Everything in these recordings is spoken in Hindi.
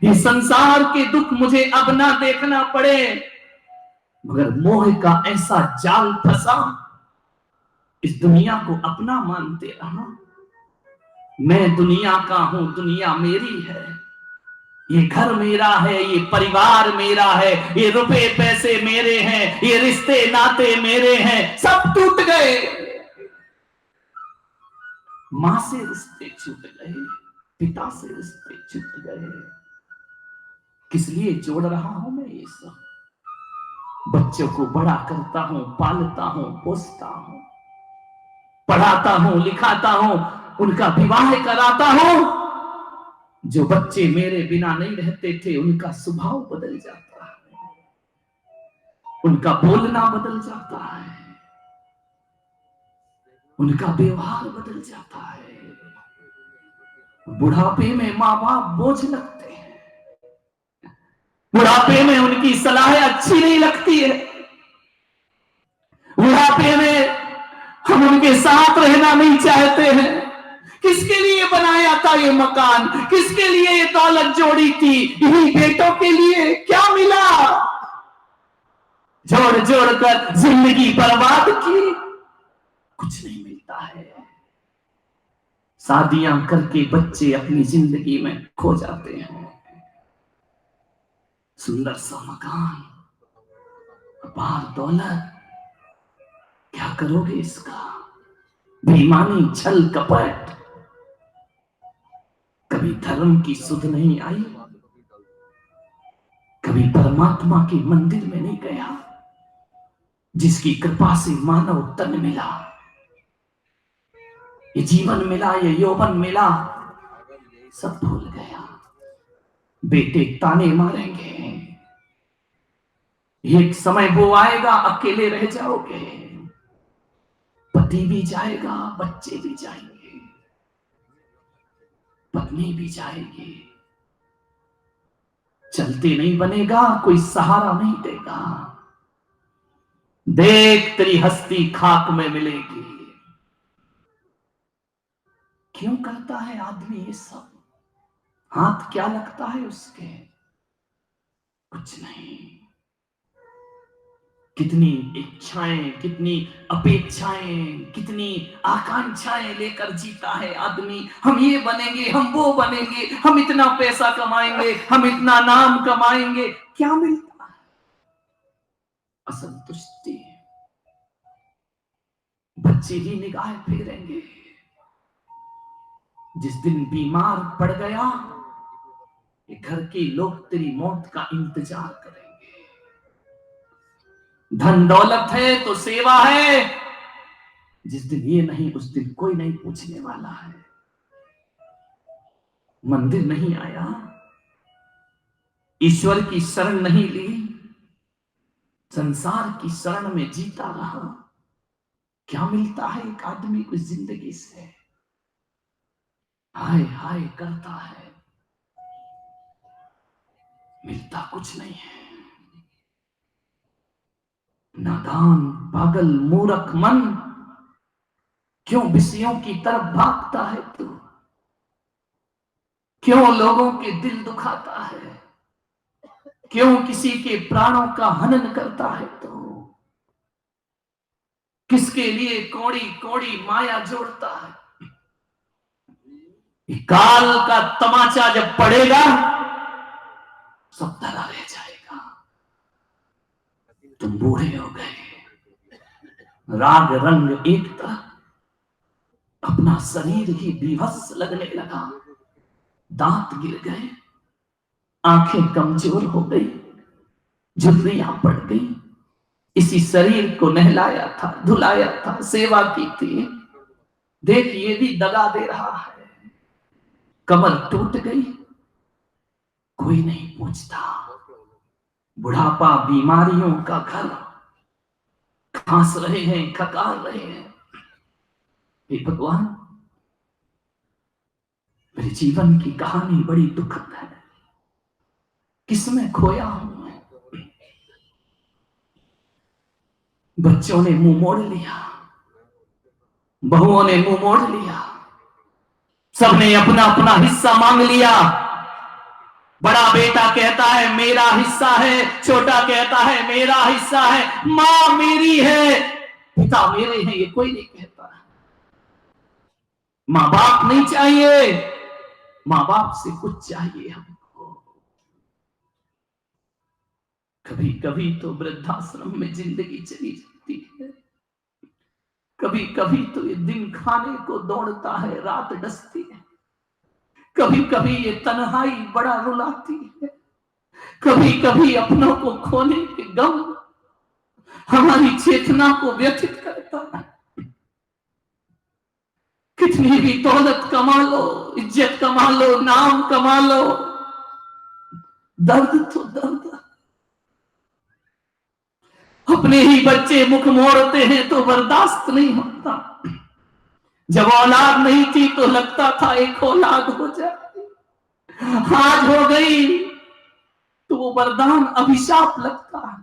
ये संसार के दुख मुझे अब ना देखना पड़े, मगर मोह का ऐसा जाल फंसा, इस दुनिया को अपना मानते रहा। मैं दुनिया का हूं, दुनिया मेरी है, ये घर मेरा है, ये परिवार मेरा है, ये रुपए पैसे मेरे हैं, ये रिश्ते नाते मेरे हैं, सब टूट गए। मां से रिश्ते छूट गए, पिता से रिश्ते छूट गए। किस लिए जोड़ रहा हूं मैं ये सब? बच्चों को बड़ा करता हूं, पालता हूं, पोसता हूं, पढ़ाता हूं, लिखाता हूं, उनका विवाह कराता हूं। जो बच्चे मेरे बिना नहीं रहते थे, उनका स्वभाव बदल जाता है, उनका बोलना बदल जाता है, उनका व्यवहार बदल जाता है। बुढ़ापे में माँ बाप बोझ लगते हैं, बुढ़ापे में उनकी सलाहें अच्छी नहीं लगती है, बुढ़ापे में हम उनके साथ रहना नहीं चाहते हैं। किसके लिए बनाया था ये मकान, किसके लिए ये दौलत जोड़ी थी? इन्हीं बेटों के लिए। क्या मिला? जोड़ जोड़ कर जिंदगी बर्बाद की, कुछ नहीं मिलता है। शादियां करके बच्चे अपनी जिंदगी में खो जाते हैं। सुंदर सा मकान, अपार दौलत, क्या करोगे इसका? बेईमानी, छल कपट, कभी धर्म की सुध नहीं आई, कभी परमात्मा के मंदिर में नहीं गया, जिसकी कृपा से मानव तन मिला, ये जीवन मिला, ये यौवन मिला, सब भूल गया। बेटे ताने मारेंगे, एक समय वो आएगा अकेले रह जाओगे, पति भी जाएगा, बच्चे भी जाएंगे, पत्नी भी जाएगी, चलते नहीं बनेगा, कोई सहारा नहीं देगा। देख तेरी हस्ती खाक में मिलेगी। क्यों करता है आदमी ये सब? हाथ क्या लगता है उसके? कुछ नहीं। कितनी इच्छाएं, कितनी अपेक्षाएं, कितनी आकांक्षाएं लेकर जीता है आदमी। हम ये बनेंगे, हम वो बनेंगे, हम इतना पैसा कमाएंगे, हम इतना नाम कमाएंगे। क्या मिलता है? असंतुष्टि। बच्चे ही निगाह फेरेंगे। जिस दिन बीमार पड़ गया, ये घर के लोग तेरी मौत का इंतजार करेंगे। धन दौलत है तो सेवा है, जिस दिन ये नहीं, उस दिन कोई नहीं पूछने वाला है। मंदिर नहीं आया, ईश्वर की शरण नहीं ली, संसार की शरण में जीता रहा। क्या मिलता है एक आदमी को जिंदगी से? हाय हाय करता है, मिलता कुछ नहीं है। नादान, पागल, मूर्ख मन, क्यों विषयों की तरफ भागता है तू? क्यों लोगों के दिल दुखाता है? क्यों किसी के प्राणों का हनन करता है तू? किसके लिए कौड़ी कौड़ी माया जोड़ता है? काल का तमाचा जब पड़ेगा, सब धरा रह जाएगा। तुम बूढ़े हो गए, राग रंग एक तरफ, अपना शरीर ही विभत्स लगने लगा, दांत गिर गए, आंखें कमजोर हो गई, झुर्रियां पड़ गई। इसी शरीर को नहलाया था, धुलाया था, सेवा की थी, देख ये भी दगा दे रहा है। कमर टूट गई, कोई नहीं पूछता। बुढ़ापा बीमारियों का घर, खांस रहे हैं, खकार रहे हैं। हे भगवान, मेरे जीवन की कहानी बड़ी दुखद है। किसमें खोया हूं मैं? बच्चों ने मुंह मोड़ लिया, बहुओं ने मुंह मोड़ लिया, सबने अपना अपना हिस्सा मांग लिया। बड़ा बेटा कहता है मेरा हिस्सा है, छोटा कहता है मेरा हिस्सा है, मां मेरी है, पिता मेरे हैं, ये कोई नहीं कहता। मां बाप नहीं चाहिए, मां बाप से कुछ चाहिए हमको। कभी कभी तो वृद्धाश्रम में जिंदगी चली जाती है, कभी कभी तो ये दिन खाने को दौड़ता है, रात डसती है, कभी कभी ये तन्हाई बड़ा रुलाती है, कभी कभी अपनों को खोने के गम हमारी चेतना को व्यथित करता है। कितनी भी दौलत कमा लो, इज्जत कमा लो, नाम कमा लो, दर्द तो दर्द। अपने ही बच्चे मुख मोड़ते हैं तो बर्दाश्त नहीं होता। जब औलाद नहीं थी तो लगता था एक औलाद हो जाए, आज हो गई तो वो वरदान अभिशाप लगता है।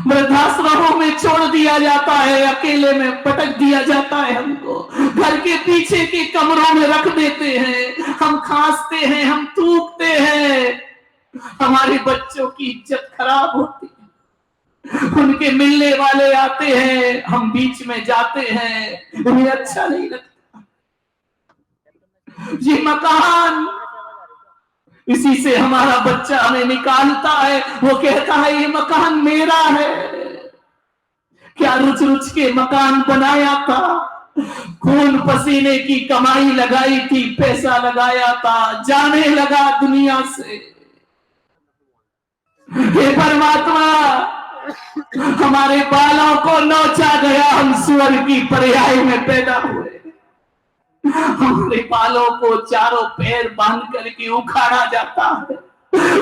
वृद्धाश्रमों में छोड़ दिया जाता है, अकेले में पटक दिया जाता है, हमको घर के पीछे के कमरों में रख देते हैं, हम खांसते हैं, हम थूकते हैं, हमारे बच्चों की इज्जत खराब होती है। उनके मिलने वाले आते हैं, हम बीच में जाते हैं, उन्हें अच्छा नहीं लगता। ये मकान, इसी से हमारा बच्चा हमें निकालता है, वो कहता है ये मकान मेरा है। क्या रुच रुच के मकान बनाया था, खून पसीने की कमाई लगाई थी, पैसा लगाया था, जाने लगा दुनिया से। हे परमात्मा, हमारे बालों को नोचा गया, हम सुअर की पर्याय में पैदा हुए। हमारे बालों को चारों पैर बांध करके उखाड़ा जाता है,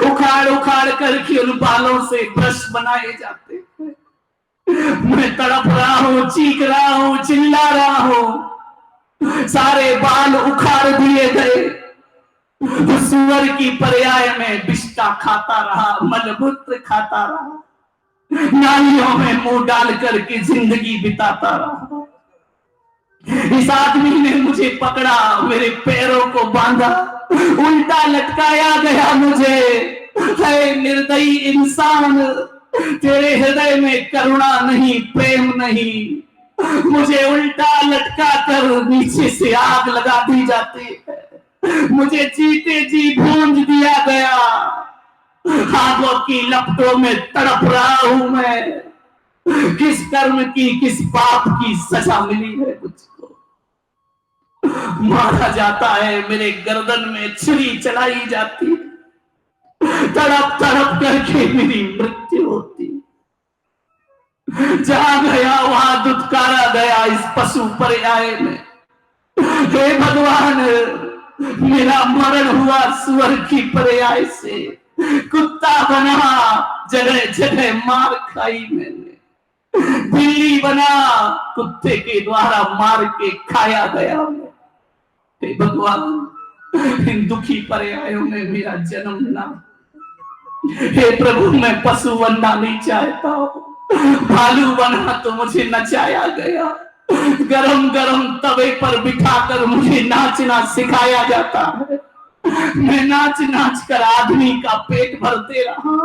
उखाड़ उखाड़ करके उन बालों से ब्रश बनाए जाते हैं। मैं तड़प रहा हूं, चीख रहा हूं, चिल्ला रहा हूं, सारे बाल उखाड़ दिए गए। सुअर की पर्याय में बिष्टा खाता रहा, मलमूत्र खाता रहा, नालियों में मुंह डाल करके जिंदगी बिताता रहा। इस आदमी ने मुझे पकड़ा, मेरे पैरों को बांधा, उल्टा लटकाया गया मुझे। है निर्दयी इंसान, तेरे हृदय में करुणा नहीं, प्रेम नहीं, मुझे उल्टा लटका कर नीचे से आग लगा दी जाती है, मुझे जीते जी भूंज दिया गया। आगों की लपटों में तड़प रहा हूं मैं। किस कर्म की, किस पाप की सजा मिली है मुझको। मारा जाता है, मेरे गर्दन में छुरी चलाई जाती है, तड़प तड़प करके मेरी मृत्यु होती। जहां गया वहां दुत्कारा गया इस पशु पर्याय में। हे भगवान, मेरा मरण हुआ सुअर की पर्याय से, कुत्ता बना, जगह जगह मार खाई मैंने, बिल्ली बना, कुत्ते के द्वारा मार के खाया गया मैं। हे भगवान, इन दुखी पर्यायों में मेरा जन्म ना। हे प्रभु, मैं पशु बनना नहीं चाहता हूं, भालू बना तो मुझे नचाया गया, गरम गरम तवे पर बिठाकर मुझे नाचना सिखाया जाता है। मैं नाच नाच कर आदमी का पेट भरते रहा।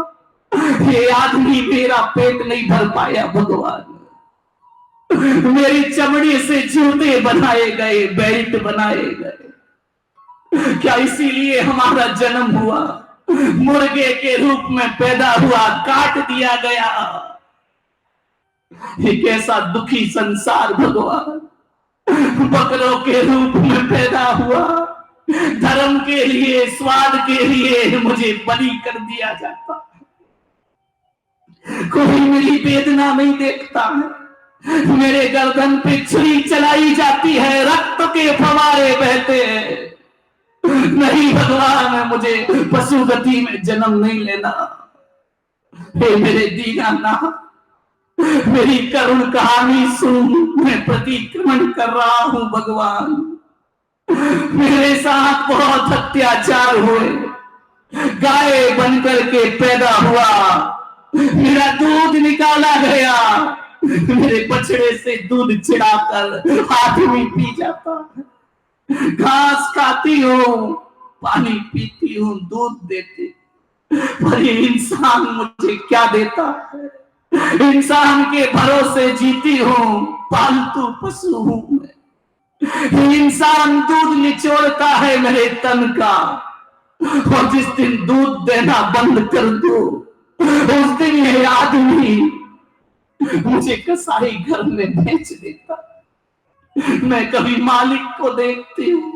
ये आदमी मेरा पेट नहीं भर पाया भगवान। मेरी चमड़ी से जूते बनाए गए, बेल्ट बनाए गए। क्या इसीलिए हमारा जन्म हुआ? मुर्गे के रूप में पैदा हुआ, काट दिया गया। एक ऐसा दुखी संसार भगवान। बकरों के रूप में पैदा हुआ, धर्म के लिए, स्वाद के लिए मुझे बलि कर दिया जाता है। कोई मेरी वेदना नहीं देखता है। मेरे गर्दन पे छुरी चलाई जाती है, रक्त के फवारे बहते हैं। नहीं भगवान, मुझे पशु गति में जन्म नहीं लेना। हे मेरे दीनानाथ, मेरी करुण कहानी सुन, मैं प्रतिक्रमण कर रहा हूं भगवान। मेरे साथ बहुत अत्याचार हुए, गाय बनकर के पैदा हुआ, मेरा दूध निकाला गया, मेरे बछड़े से दूध चिढ़ाकर आदमी पी जाता, घास खाती हूं, पानी पीती हूँ, दूध देती, पर ये इंसान मुझे क्या देता है? इंसान के भरोसे जीती हूँ, पालतू पशु हूं मैं। इंसान दूध निचोड़ता है मेरे तन का, और जिस दिन दूध देना बंद कर दो, उस दिन ये आदमी मुझे कसाई घर में बेच देता। मैं कभी मालिक को देखती हूँ,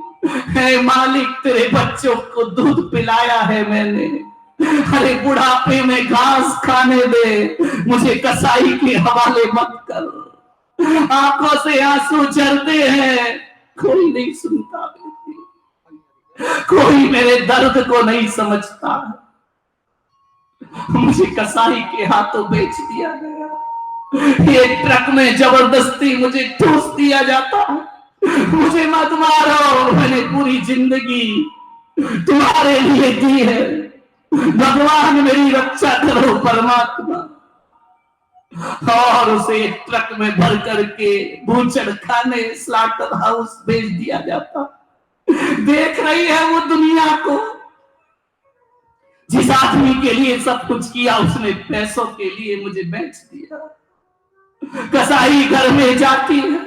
हे मालिक, तेरे बच्चों को दूध पिलाया है मैंने, अरे बुढ़ापे में घास खाने दे, मुझे कसाई के हवाले मत कर। आंखों से आंसू झरते हैं, कोई नहीं सुनता मेरी, कोई मेरे दर्द को नहीं समझता। मुझे कसाई के हाथों बेच दिया गया, ये ट्रक में जबरदस्ती मुझे ठूस दिया जाता। मुझे मत मारो, मैंने पूरी जिंदगी तुम्हारे लिए दी है, भगवान मेरी रक्षा करो परमात्मा। और उसे ट्रक में भर करके बूचड़ खाने, स्लॉटर हाउस भेज दिया जाता। देख रही है वो दुनिया को, जिस आदमी के लिए सब कुछ किया उसने पैसों के लिए मुझे बेच दिया। कसाई घर में जाती है,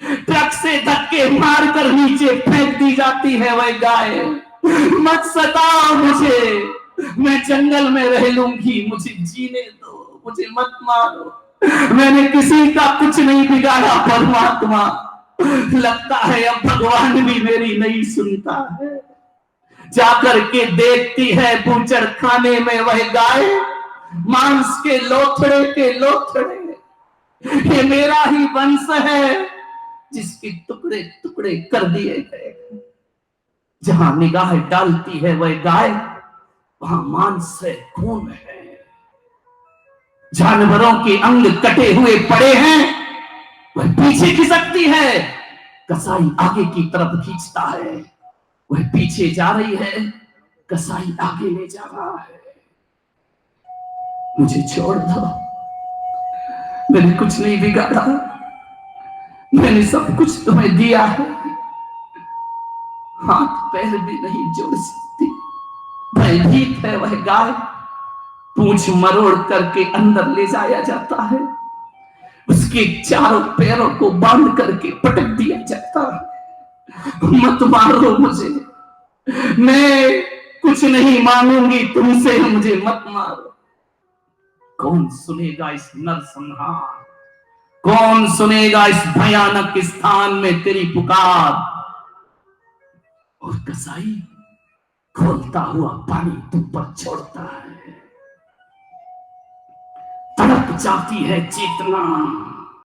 ट्रक से धक्के मारकर नीचे फेंक दी जाती है वह गाय। मत सताओ मुझे, मैं जंगल में रह लूंगी, मुझे जीने दो, मुझे मत मारो, मैंने किसी का कुछ नहीं बिगाड़ा परमात्मा। लगता है अब भगवान भी मेरी नहीं सुनता है। जाकर के देखती है बूचड़ खाने में वह गाय, मांस के लोथड़े के लोथड़े, ये मेरा ही वंश है जिसके टुकड़े टुकड़े कर दिए गए। जहां निगाह डालती है वह गाय, वहां मांस है, खून है, जानवरों के अंग कटे हुए पड़े हैं, वह पीछे खिसकती है, कसाई आगे की तरफ खींचता है, वह पीछे जा रही है, कसाई आगे ले जा रहा है। मुझे छोड़ दो, मैंने कुछ नहीं बिगाड़ा, मैंने सब कुछ तुम्हें दिया है, हाथ पैर भी नहीं जोड़ सकती। भयभीत है वह गाय, पूंछ मरोड़ करके अंदर ले जाया जाता है, उसके चारों पैरों को बांध करके पटक दिया जाता है। मत मारो मुझे, मैं कुछ नहीं मांगूंगी तुमसे, मुझे मत मारो। कौन सुनेगा इस नरसंहार, कौन सुनेगा इस भयानक स्थान में तेरी पुकार। और कसाई खोलता हुआ पानी तुम पर छोड़ता है, तड़प जाती है चेतना।